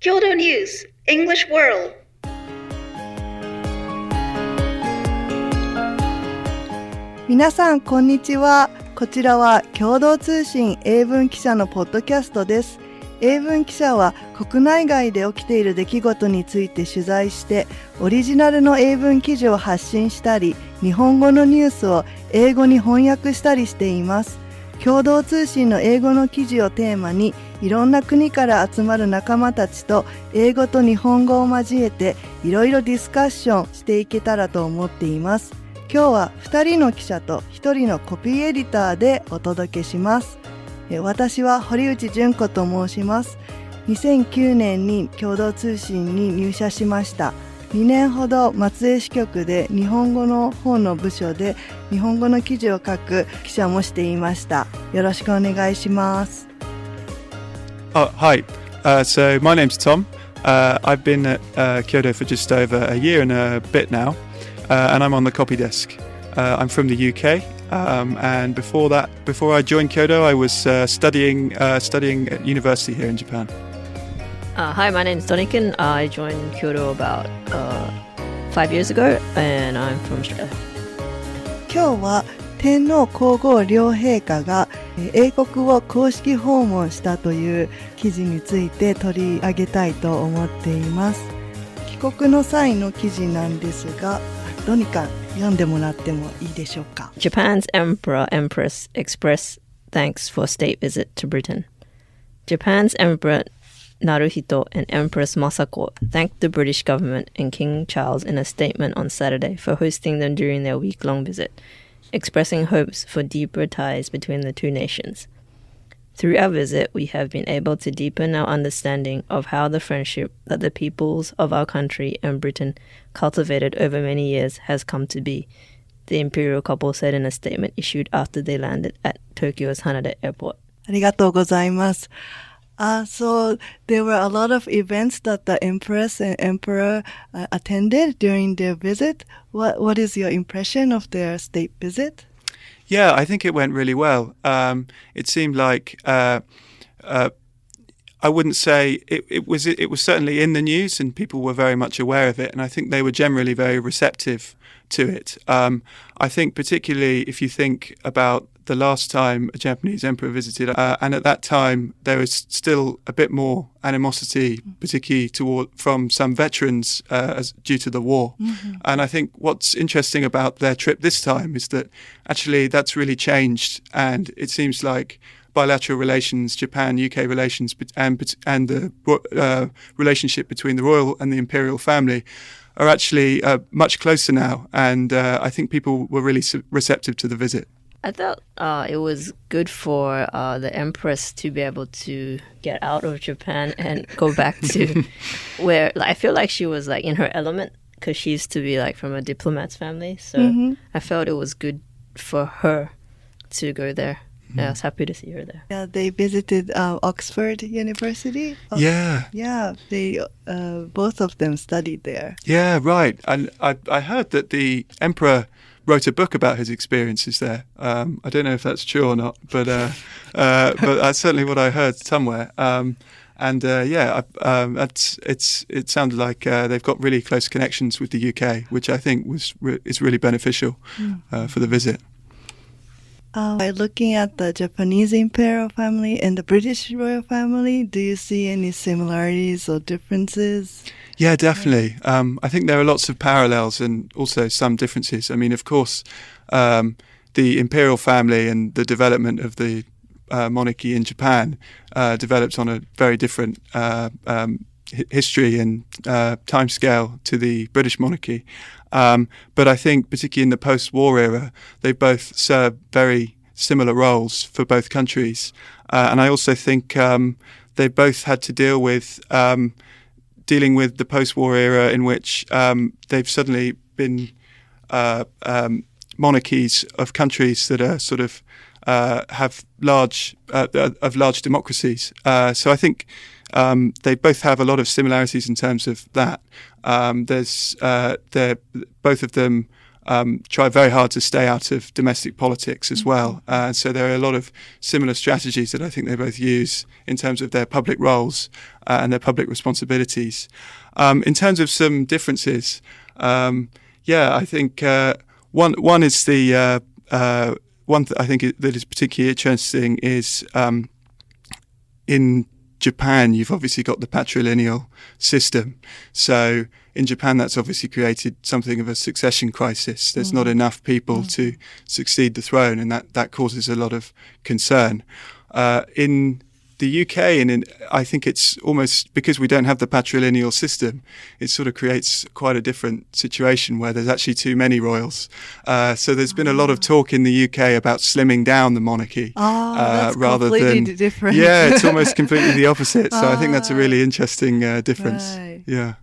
Kyodo News English World。 皆さんこんにちは。こちらは共同通信英文記者のポッドキャストです。英文記者は国内外で起きている出来事について取材してオリジナルの英文記事を発信したり、日本語のニュースを英語に翻訳したりしています。共同通信の英語の記事をテーマにいろんな国から集まる仲間たちと英語と日本語を交えていろいろディスカッションしていけたらと思っています。今日は2人の記者と1人のコピーエディターでお届けします。私は堀内純子と申します。2009年に共同通信に入社しました。2年ほど松江支局で日本語の方の部署で日本語の記事を書く記者もしていました。よろしくお願いします。Hi. So my name's Tom. I've been at Kyodo for just over a year and a bit now, and I'm on the copy desk. I'm from the UK, and before I joined Kyodo, I was studying at university here in Japan. Hi, my name is Donikin. I joined Kyodo about 5 years ago, and I'm from Australia. 今日は天皇皇后両陛下が英国を公式訪問したという記事について取り上げたいと思っています。帰国の際の記事なんですが、どうにか読んでもらってもいいでしょうか。 Japan's Emperor Empress express thanks for state visit to Britain. Japan's Emperor Naruhito and Empress Masako thanked the British government and King Charles in a statement on Saturday for hosting them during their week-long visit, expressing hopes for deeper ties between the two nations. Through our visit, we have been able to deepen our understanding of how the friendship that the peoples of our country and Britain cultivated over many years has come to be, the imperial couple said in a statement issued after they landed at Tokyo's Haneda Airport. ありがとうございます。So there were a lot of events that the Empress and Emperor attended during their visit. What is your impression of their state visit? Yeah, I think it went really well. It seemed like I wouldn't say it was certainly in the news and people were very much aware of it, and I think they were generally very receptive to it. I think particularly if you think about the last time a Japanese emperor visited, and at that time there was still a bit more animosity, particularly from some veterans due to the war. Mm-hmm. And I think what's interesting about their trip this time is that actually that's really changed, and it seems like bilateral relations, Japan-UK relations, and the relationship between the royal and the imperial family are actually much closer now, and I think people were really receptive to the visit. I thought it was good for the Empress to be able to get out of Japan and go back to where I feel like she was like in her element, because she used to be like from a diplomat's family. So I felt it was good for her to go there. I was happy to see her there. Yeah, they visited Oxford University. Yeah, they both of them studied there. Yeah, right. And I heard that the emperor wrote a book about his experiences there. I don't know if that's true or not, but that's certainly what I heard somewhere. It sounded like they've got really close connections with the UK, which I think is really beneficial for the visit. By looking at the Japanese imperial family and the British royal family, do you see any similarities or differences? Yeah, definitely. I think there are lots of parallels and also some differences. I mean, of course, the imperial family and the development of the monarchy in Japan developed on a very different history and timescale to the British monarchy. But I think particularly in the post-war era, they both served very similar roles for both countries. And I also think they both had to deal with the post-war era in which they've suddenly been monarchies of countries that are sort of have large democracies. So I think they both have a lot of similarities in terms of that. Both of them try very hard to stay out of domestic politics as well. So there are a lot of similar strategies that I think they both use in terms of their public roles and their public responsibilities. In terms of some differences, I think one is the one that I think that is particularly interesting is in Japan, you've obviously got the patrilineal system. So in Japan, that's obviously created something of a succession crisis. There's not enough people to succeed the throne, and that causes a lot of concern. In the UK, I think it's almost because we don't have the patrilineal system, it sort of creates quite a different situation where there's actually too many royals. So there's been a lot of talk in the UK about slimming down the monarchy. That's rather completely than different. Yeah, it's almost completely the opposite. So I think that's a really interesting difference. Right. Yeah.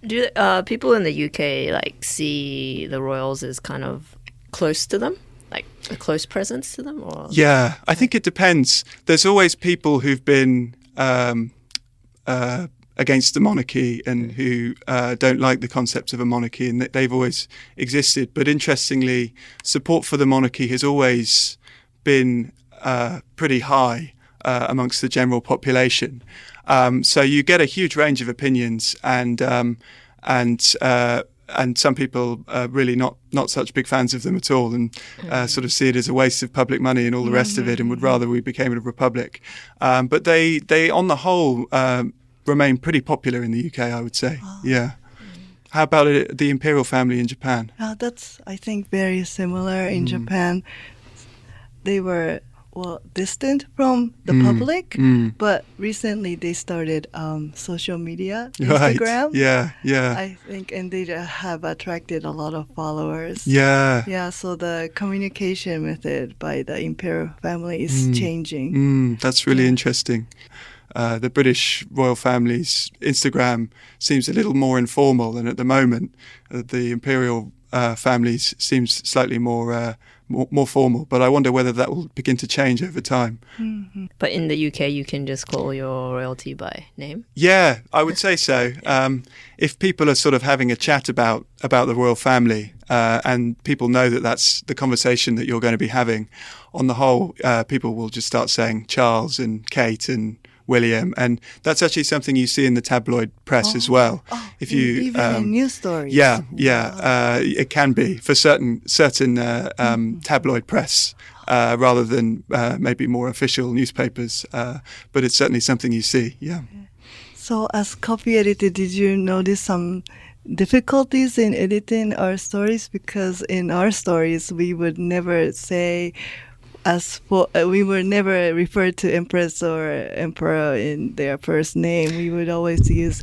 Do people in the UK see the royals as kind of close to them? Like a close presence to them? Or? Yeah, I think it depends. There's always people who've been against the monarchy and who don't like the concept of a monarchy, and they've always existed. But interestingly, support for the monarchy has always been pretty high amongst the general population. So you get a huge range of opinions, and some people are really not such big fans of them at all, and sort of see it as a waste of public money and all the rest of it, and would rather we became a republic. But they on the whole remain pretty popular in the UK, I would say. Yeah. How about the imperial family in Japan? That's, I think, very similar in Japan. They were distant from the public, but recently they started social media, Instagram. Right. Yeah. I think, and they have attracted a lot of followers. Yeah. So the communication method by the imperial family is changing. That's really interesting. The British royal family's Instagram seems a little more informal, and at the moment the imperial families seems slightly more formal, but I wonder whether that will begin to change over time. But in the UK, you can just call your royalty by name? Yeah, I would say so. If people are sort of having a chat about the royal family, and people know that that's the conversation that you're going to be having, on the whole, people will just start saying Charles and Kate and William, and that's actually something you see in the tabloid press as well. If you even in news stories. Yeah. It can be for certain tabloid press rather than maybe more official newspapers, but it's certainly something you see. Yeah. So, as copy editor, did you notice some difficulties in editing our stories? Because in our stories, we would never say. We were never referred to Empress or Emperor in their first name. We would always use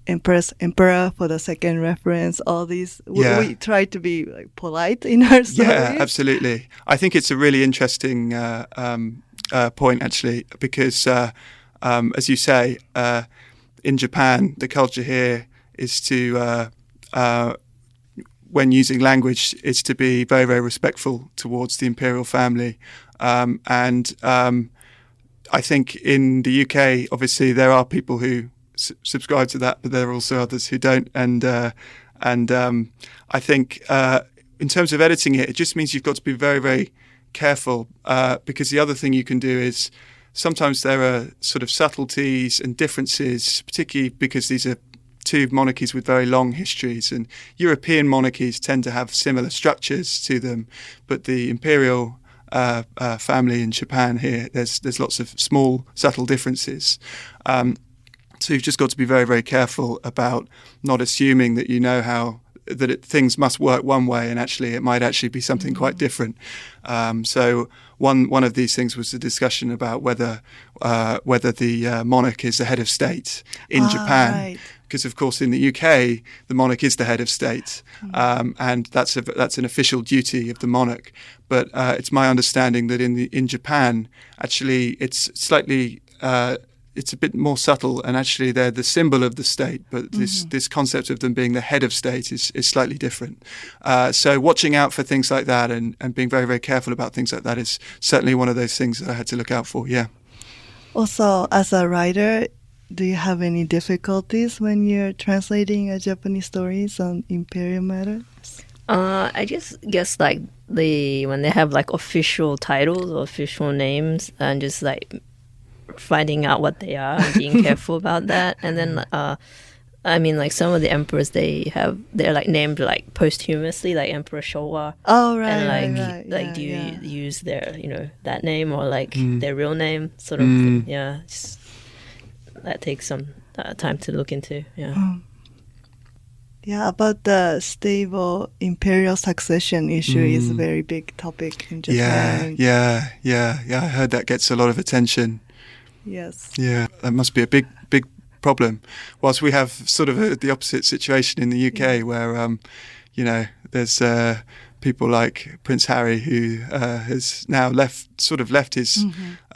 Empress, Emperor for the second reference. All these, we try to be polite in our stories. Yeah, absolutely. I think it's a really interesting point, actually, because as you say, in Japan, the culture here is to when using language, is to be very, very respectful towards the imperial family. And I think in the UK, obviously, there are people who subscribe to that, but there are also others who don't. And I think in terms of editing it, it just means you've got to be very, very careful, because the other thing you can do is sometimes there are sort of subtleties and differences, particularly because these are two monarchies with very long histories, and European monarchies tend to have similar structures to them, but the imperial family in Japan here, there's lots of small subtle differences. So you've just got to be very, very careful about not assuming that you know how things must work one way, and actually it might actually be something quite different. So one of these things was the discussion about whether the monarch is the head of state in Japan. Right. Because of course in the UK the monarch is the head of state, and that's an official duty of the monarch. But it's my understanding that in Japan actually it's slightly it's a bit more subtle, and actually they're the symbol of the state, but this concept of them being the head of state is slightly different. So watching out for things like that and being very, very careful about things like that is certainly one of those things that I had to look out for, yeah. Also, as a writer, do you have any difficulties when you're translating Japanese stories on imperial matters? I just guess like when they have like official titles or official names and just like finding out what they are and being careful about that. And then I mean like some of the emperors they're like named like posthumously, like Emperor Showa. Oh right. And right. like Yeah, do you yeah. use their that name or like their real name sort of thing? Yeah, just, that takes some time to look into. Yeah, about the stable imperial succession issue is a very big topic in Japan. Yeah. I heard that gets a lot of attention. Yes. Yeah, that must be a big problem. Whilst we have sort of the opposite situation in the UK, where there's people like Prince Harry who has now left his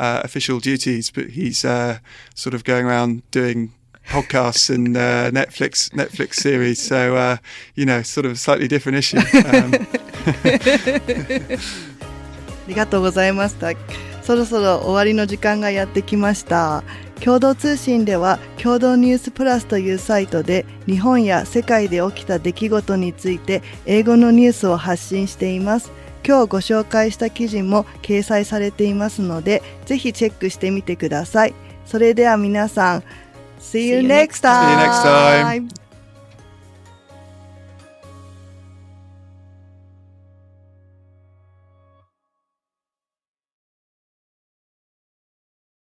official duties, but he's sort of going around doing podcasts and Netflix series. So sort of a slightly different issue. ありがとうございました。そろそろ終わりの時間がやってきました。共同通信では共同ニュースプラスというサイトで日本や世界で起きた出来事について英語のニュースを発信しています。今日ご紹介した記事も掲載されていますのでぜひチェックしてみてください。それでは皆さん See you next time!